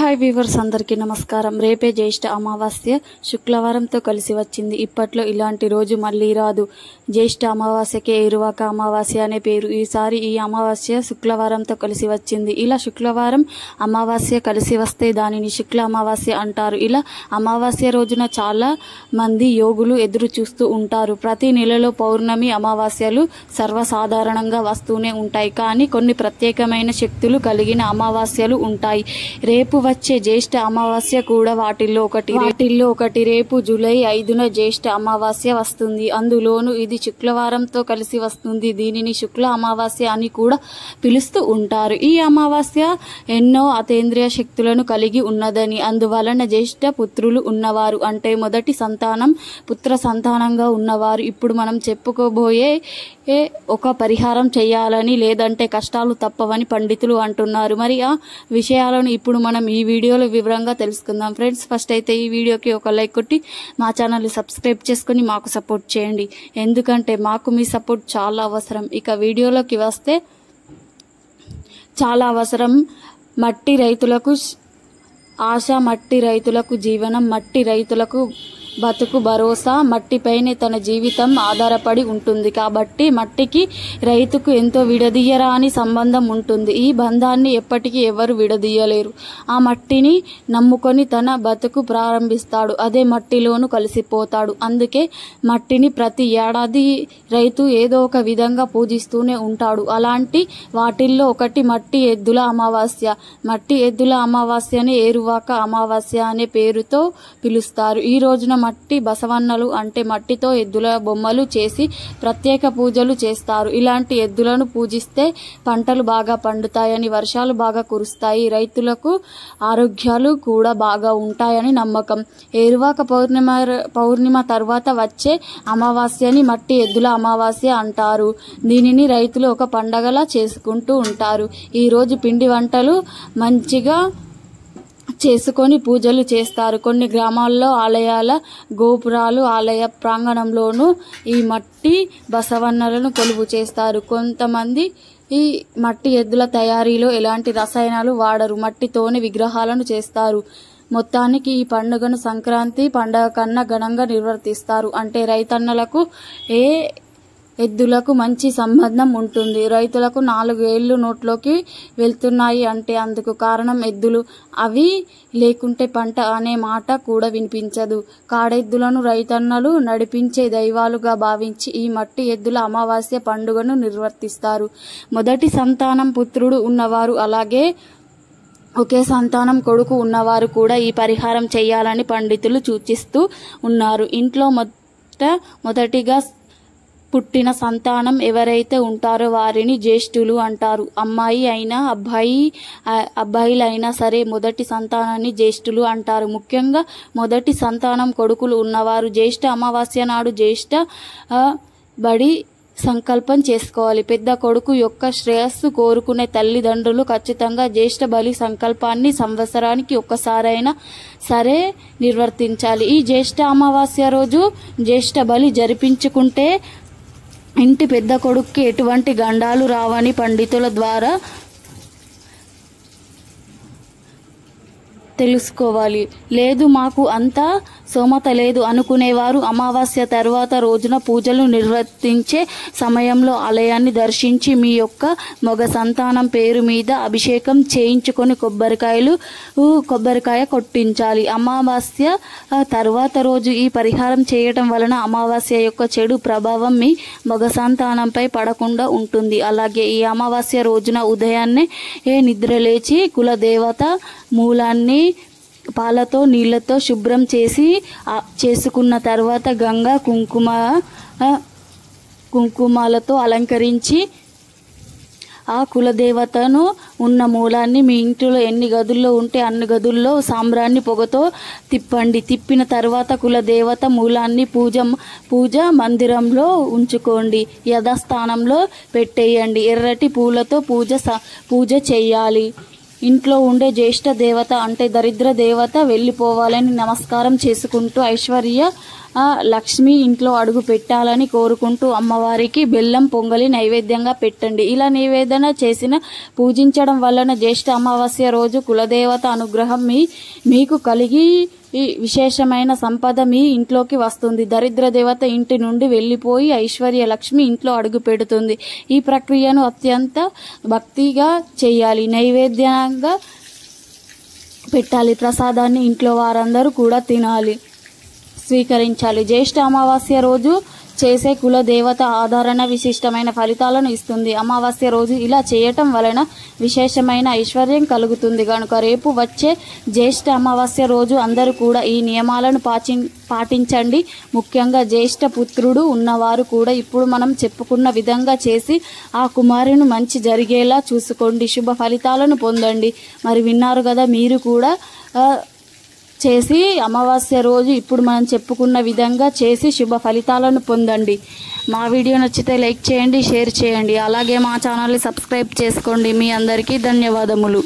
Hi weavers అందరికీ నమస్కారం. రేపే జ్యేష్ఠ అమావాస్య శుక్రవారంతో కలిసి వచ్చింది. ఇప్పట్లో ఇలాంటి రోజు మళ్ళీ రాదు. జ్యేష్ఠ అమావాస్యకే ఏరువాక అమావాస్య అనే పేరు. ఈసారి ఈ అమావాస్య శుక్రవారంతో కలిసి వచ్చింది. ఇలా శుక్రవారం అమావాస్య కలిసి వస్తే దానిని శుక్ల అమావాస్య అంటారు. ఇలా అమావాస్య రోజున చాలా మంది యోగులు ఎదురు చూస్తూ ఉంటారు. ప్రతి నెలలో పౌర్ణమి అమావాస్యలు సర్వసాధారణంగా వస్తూనే ఉంటాయి. కానీ కొన్ని ప్రత్యేకమైన శక్తులు కలిగిన అమావాస్యలు ఉంటాయి. రేపు వచ్చే జ్యేష్ఠ అమావాస్య కూడా వాటిల్లో ఒకటి. రేపు జూలై 5న జ్యేష్ఠ అమావాస్య వస్తుంది. అందులోనూ ఇది శుక్రవారంతో కలిసి వస్తుంది. దీనిని శుక్ల అమావాస్య అని కూడా పిలుస్తూ ఉంటారు. ఈ అమావాస్య ఎన్నో అతీంద్రియ శక్తులను కలిగి ఉన్నదని, అందువలన జ్యేష్ఠ పుత్రులు ఉన్నవారు అంటే మొదటి సంతానం పుత్ర సంతానంగా ఉన్నవారు ఇప్పుడు మనం చెప్పుకోబోయే ఒక పరిహారం చేయాలని, లేదంటే కష్టాలు తప్పవని పండితులు అంటున్నారు. మరి ఆ విషయాలను ఇప్పుడు మనం ఈ వీడియోలో వివరంగా తెలుసుకుందాం. ఫ్రెండ్స్, ఫస్ట్ అయితే ఈ వీడియోకి ఒక లైక్ కొట్టి మా ఛానల్ని సబ్స్క్రైబ్ చేసుకుని మాకు సపోర్ట్ చేయండి. ఎందుకంటే మాకు మీ సపోర్ట్ చాలా అవసరం. ఇక వీడియోలోకి వస్తే చాలా అవసరం. మట్టి రైతులకు ఆశ, మట్టి రైతులకు జీవనం, మట్టి రైతులకు బతుకు భరోసా, మట్టిపైనే తన జీవితం ఆధారపడి ఉంటుంది. కాబట్టి మట్టికి రైతుకు ఎంతో విడదీయరాని సంబంధం ఉంటుంది. ఈ బంధాన్ని ఎప్పటికీ ఎవరు విడదీయలేరు. ఆ మట్టిని నమ్ముకొని తన బతుకు ప్రారంభిస్తాడు. అదే మట్టిలోనూ కలిసిపోతాడు. అందుకే మట్టిని ప్రతి ఏడాది రైతు ఏదో ఒక విధంగా పూజిస్తూనే ఉంటాడు. అలాంటి వాటిల్లో ఒకటి మట్టి ఎద్దుల అమావాస్య. మట్టి ఎద్దుల అమావాస్యని ఏరువాక అమావాస్య అనే పేరుతో పిలుస్తారు. ఈ రోజున మట్టి బసవన్నలు అంటే మట్టితో ఎద్దుల బొమ్మలు చేసి ప్రత్యేక పూజలు చేస్తారు. ఇలాంటి ఎద్దులను పూజిస్తే పంటలు బాగా పండుతాయని, వర్షాలు బాగా కురుస్తాయి, రైతులకు ఆరోగ్యాలు కూడా బాగా ఉంటాయని నమ్మకం. ఏరువాక పౌర్ణిమ తర్వాత వచ్చే అమావాస్యని మట్టి ఎద్దుల అమావాస్య అంటారు. దీనిని రైతులు ఒక పండగలా చేసుకుంటూ ఉంటారు. ఈ రోజు పిండి వంటలు మంచిగా చేసుకొని పూజలు చేస్తారు. కొన్ని గ్రామాల్లో ఆలయాల గోపురాలు, ఆలయ ప్రాంగణంలోనూ ఈ మట్టి బసవన్నలను కొలువు చేస్తారు. కొంతమంది ఈ మట్టి ఎద్దుల తయారీలో ఎలాంటి రసాయనాలు వాడరు. మట్టితోనే విగ్రహాలను చేస్తారు. మొత్తానికి ఈ పండుగను సంక్రాంతి పండుగ కన్నా ఘనంగా నిర్వర్తిస్తారు. అంటే రైతన్నలకు ఎద్దులకు మంచి సంబంధం ఉంటుంది. రైతులకు 4 ఏళ్లు నోట్లోకి వెళ్తున్నాయి అంటే అందుకు కారణం ఎద్దులు. అవి లేకుంటే పంట అనే మాట కూడా వినిపించదు. కాడెద్దులను రైతన్నలు నడిపించే దైవాలుగా భావించి ఈ మట్టి ఎద్దుల అమావాస్య పండుగను నిర్వర్తిస్తారు. మొదటి సంతానం పుత్రుడు ఉన్నవారు, అలాగే ఒకే సంతానం కొడుకు ఉన్నవారు కూడా ఈ పరిహారం చేయాలని పండితులు సూచిస్తూ ఉన్నారు. ఇంట్లో మొదటిగా పుట్టిన సంతానం ఎవరైతే ఉంటారో వారిని జ్యేష్ఠులు అంటారు. అమ్మాయి అయినా అబ్బాయిలైనా సరే మొదటి సంతానాన్ని జ్యేష్ఠులు అంటారు. ముఖ్యంగా మొదటి సంతానం కొడుకులు ఉన్నవారు జ్యేష్ఠ అమావాస్య నాడు జ్యేష్ఠ బడి సంకల్పం చేసుకోవాలి. పెద్ద కొడుకు యొక్క శ్రేయస్సు కోరుకునే తల్లిదండ్రులు ఖచ్చితంగా జ్యేష్ఠ బలి సంకల్పాన్ని సంవత్సరానికి ఒక్కసారైనా సరే నిర్వర్తించాలి. ఈ జ్యేష్ఠ అమావాస్య రోజు జ్యేష్ఠ బలి జరిపించుకుంటే ఇంటి పెద్ద కొడుక్కి ఎటువంటి గండాలు రావని పండితుల ద్వారా తెలుసుకోవాలి. లేదు మాకు అంతా సోమత లేదు అనుకునేవారు అమావాస్య తర్వాత రోజున పూజలు నిర్వర్తించే సమయంలో ఆలయాన్ని దర్శించి మీ యొక్క మగ సంతానం పేరు మీద అభిషేకం చేయించుకొని కొబ్బరికాయ కొట్టించాలి. అమావాస్య తర్వాత రోజు ఈ పరిహారం చేయటం వలన అమావాస్య యొక్క చెడు ప్రభావం మీ మగ సంతానంపై పడకుండా ఉంటుంది. అలాగే ఈ అమావాస్య రోజున ఉదయాన్నే నిద్రలేచి కులదేవత మూలాన్ని పాలతో నీళ్లతో శుభ్రం చేసుకున్న తర్వాత గంగా కుంకుమాలతో అలంకరించి ఆ కులదేవతను ఉన్న మూలాన్ని మీ ఇంటిలో ఎన్ని గదుల్లో ఉంటే అన్ని గదుల్లో సాంబ్రాన్ని పొగతో తిప్పండి. తిప్పిన తర్వాత కులదేవత మూలాన్ని పూజ మందిరంలో ఉంచుకోండి. యథాస్థానంలో పెట్టేయండి. ఎర్రటి పూలతో పూజ చేయాలి. ఇంట్లో ఉండే జ్యేష్ఠ దేవత అంటే దరిద్ర దేవత వెళ్ళిపోవాలని నమస్కారం చేసుకుంటూ ఐశ్వర్య లక్ష్మి ఇంట్లో అడుగు పెట్టాలని కోరుకుంటూ అమ్మవారికి బెల్లం పొంగలి నైవేద్యంగా పెట్టండి. ఇలా నివేదన చేసిన పూజించడం వలన జ్యేష్ఠ అమావాస్య రోజు కులదేవత అనుగ్రహం మీకు కలిగి ఈ విశేషమైన సంపద మీ ఇంట్లోకి వస్తుంది. దరిద్ర దేవత ఇంటి నుండి వెళ్ళిపోయి ఐశ్వర్య లక్ష్మి ఇంట్లో అడుగు పెడుతుంది. ఈ ప్రక్రియను అత్యంత భక్తిగా చేయాలి. నైవేద్యంగా పెట్టాలి. ప్రసాదాన్ని ఇంట్లో వారందరూ కూడా తినాలి, స్వీకరించాలి. జ్యేష్ఠ అమావాస్య రోజు చేసే కుల దేవత ఆదరణ విశిష్టమైన ఫలితాలను ఇస్తుంది. అమావాస్య రోజు ఇలా చేయటం వలన విశేషమైన ఐశ్వర్యం కలుగుతుంది కనుక రేపు వచ్చే జ్యేష్ఠ అమావాస్య రోజు అందరూ కూడా ఈ నియమాలను పాటించండి. ముఖ్యంగా జ్యేష్ఠ పుత్రుడు ఉన్నవారు కూడా ఇప్పుడు మనం చెప్పుకున్న విధంగా చేసి ఆ కుమారుని మంచి జరిగేలా చూసుకోండి, శుభ ఫలితాలను పొందండి. మరి విన్నారు కదా, మీరు కూడా చేసి అమావాస్య రోజు ఇప్పుడు మనం చెప్పుకున్న విధంగా చేసి శుభ ఫలితాలను పొందండి. మా వీడియో నచ్చితే లైక్ చేయండి, షేర్ చేయండి, అలాగే మా ఛానల్ని సబ్స్క్రైబ్ చేసుకోండి. మీ అందరికీ ధన్యవాదములు.